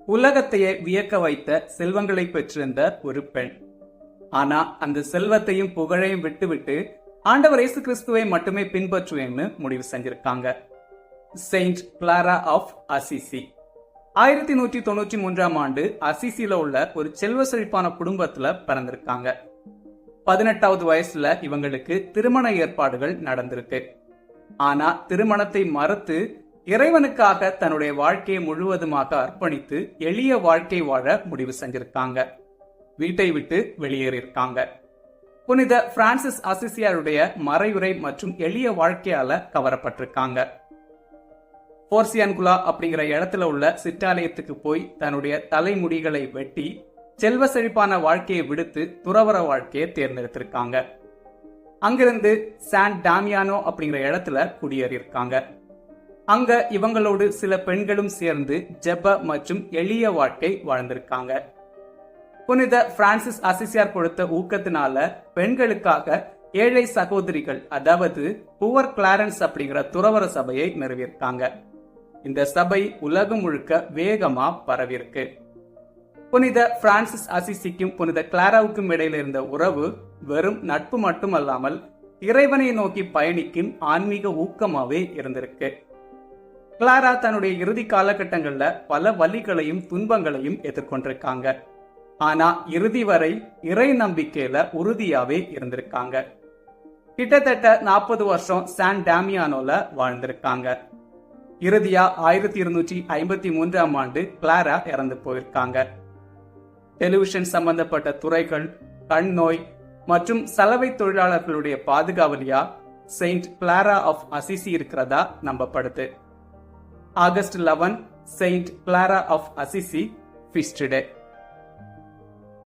உலகத்தையே வியக்க வைத்த செல்வங்களை பெற்றிருந்த ஒரு பெண். ஆனா அந்த செல்வத்தையும் புகழையும் விட்டுவிட்டு ஆண்டவர் இயேசு கிறிஸ்துவை மட்டுமே பின்பற்றுவேன்னு முடிவு செஞ்சிருக்காங்க. செயின்ட் கிளாரா ஆஃப் அசிசி 1193ஆம் ஆண்டு அசிசில உள்ள ஒரு செல்வ செழிப்பான குடும்பத்துல பிறந்திருக்காங்க. 18வது வயசுல இவங்களுக்கு திருமண ஏற்பாடுகள் நடந்திருக்கு. ஆனா திருமணத்தை மறுத்து இறைவனுக்காக தன்னுடைய வாழ்க்கையை முழுவதுமாக அர்ப்பணித்து எளிய வாழ்க்கை வாழ முடிவு செஞ்சிருக்காங்க. வீட்டை விட்டு வெளியேறியிருக்காங்க. புனித பிரான்சிஸ் அசிசியாருடைய மறைவுரை மற்றும் எளிய வாழ்க்கையால கவரப்பட்டிருக்காங்க. போர்சியான்குலா அப்படிங்கிற இடத்துல உள்ள சிற்றாலயத்துக்கு போய் தன்னுடைய தலைமுடிகளை வெட்டி செல்வ செழிப்பான வாழ்க்கையை விடுத்து துறவற வாழ்க்கையை தேர்ந்தெடுத்திருக்காங்க. அங்கிருந்து சான் டாமியானோ அப்படிங்கிற இடத்துல குடியேறியிருக்காங்க. அங்க இவங்களோடு சில பெண்களும் சேர்ந்து ஜெப மற்றும் எளிய வாழ்க்கை வாழ்ந்திருக்காங்க. புனித பிரான்சிஸ் அசிசியார் கொடுத்த ஊக்கத்தினால பெண்களுக்காக ஏழை சகோதரிகள், அதாவது புவர் கிளாரன்ஸ் அப்படிங்கிற துறவற சபையை நிறுவியிருக்காங்க. இந்த சபை உலகம் முழுக்க வேகமா பரவிருக்கு. புனித பிரான்சிஸ் அசிசிக்கும் புனித கிளாராவுக்கும் இடையில இருந்த உறவு வெறும் நட்பு மட்டுமல்லாமல் இறைவனை நோக்கி பயணிக்கும் ஆன்மீக ஊக்கமாவே இருந்திருக்கு. கிளாரா தன்னுடைய இறுதி காலகட்டங்கள்ல பல வலிகளையும் துன்பங்களையும் எதிர்கொண்டிருக்காங்க. ஆனா இறுதி வரை இறை நம்பிக்கையில உறுதியாவே இருந்திருக்காங்க. கிட்டத்தட்ட 40 வருஷம் சான் டாமியானோல வாழ்ந்திருக்காங்க. இறுதியா 1253ஆம் ஆண்டு கிளாரா இறந்து போயிருக்காங்க. டெலிவிஷன் சம்பந்தப்பட்ட துறைகள், கண் நோய் மற்றும் சலவை தொழிலாளர்களுடைய பாதுகாவலியா செயின்ட் கிளாரா ஆஃப் அசிசி இருக்கிறதா நம்பப்படுது. August 11 saint Clara of Assisi feast day.